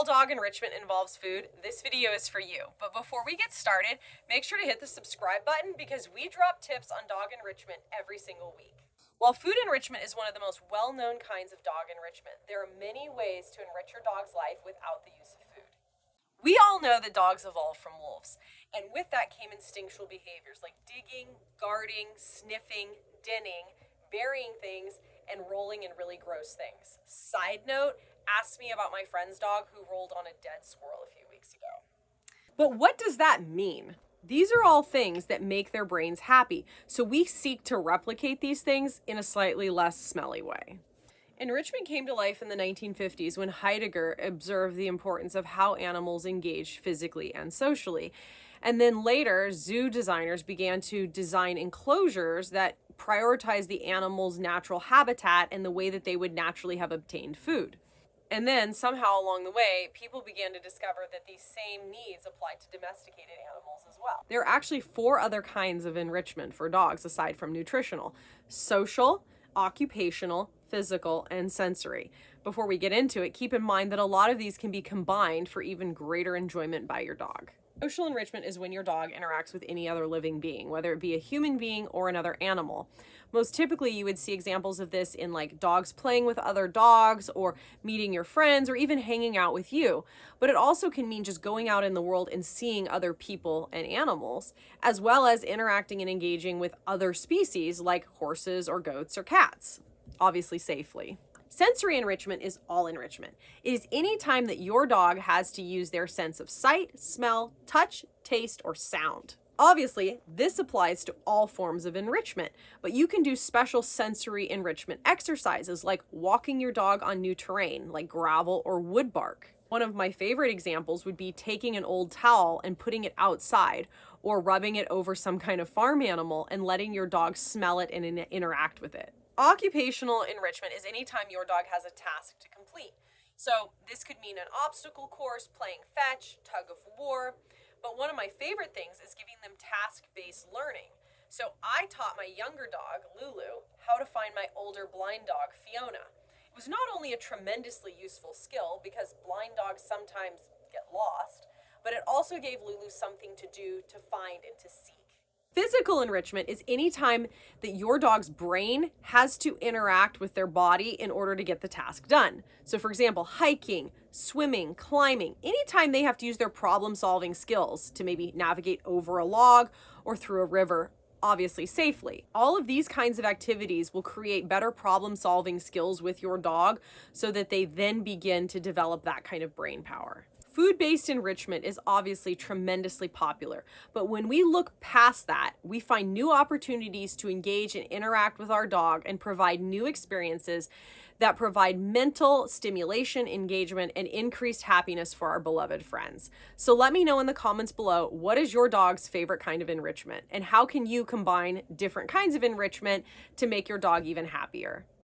dog enrichment involves food, this video is for you. But before we get started, make sure to hit the subscribe button because we drop tips on dog enrichment every single week. While food enrichment is one of the most well-known kinds of dog enrichment, there are many ways to enrich your dog's life without the use of food. We all know that dogs evolved from wolves, and with that came instinctual behaviors like digging, guarding, sniffing, denning, burying things, and rolling in really gross things. Side note, ask me about my friend's dog who rolled on a dead squirrel a few weeks ago. But what does that mean? These are all things that make their brains happy, so we seek to replicate these things in a slightly less smelly way. Enrichment came to life in the 1950s when Heidegger observed the importance of how animals engaged physically and socially. And then later, zoo designers began to design enclosures that prioritize the animal's natural habitat and the way that they would naturally have obtained food. And then, somehow along the way, people began to discover that these same needs applied to domesticated animals as well. There are actually 4 other kinds of enrichment for dogs aside from nutritional: social, occupational, physical, and sensory. Before we get into it, keep in mind that a lot of these can be combined for even greater enjoyment by your dog. Social enrichment is when your dog interacts with any other living being, whether it be a human being or another animal. Most typically, you would see examples of this in like dogs playing with other dogs or meeting your friends or even hanging out with you. But it also can mean just going out in the world and seeing other people and animals, as well as interacting and engaging with other species like horses or goats or cats, obviously safely. Sensory enrichment is all enrichment. It is any time that your dog has to use their sense of sight, smell, touch, taste, or sound. Obviously, this applies to all forms of enrichment, but you can do special sensory enrichment exercises like walking your dog on new terrain, like gravel or wood bark. One of my favorite examples would be taking an old towel and putting it outside, or rubbing it over some kind of farm animal and letting your dog smell it and interact with it. Occupational enrichment is any time your dog has a task to complete. So this could mean an obstacle course, playing fetch, tug of war. But one of my favorite things is giving them task-based learning. So I taught my younger dog, Lulu, how to find my older blind dog, Fiona. It was not only a tremendously useful skill because blind dogs sometimes get lost, but it also gave Lulu something to do, to find, and to seek. Physical enrichment is any time that your dog's brain has to interact with their body in order to get the task done. So for example, hiking, swimming, climbing, anytime they have to use their problem-solving skills to maybe navigate over a log or through a river, obviously safely. All of these kinds of activities will create better problem-solving skills with your dog so that they then begin to develop that kind of brain power. Food-based enrichment is obviously tremendously popular, but when we look past that, we find new opportunities to engage and interact with our dog and provide new experiences that provide mental stimulation, engagement, and increased happiness for our beloved friends. So let me know in the comments below, what is your dog's favorite kind of enrichment, and how can you combine different kinds of enrichment to make your dog even happier?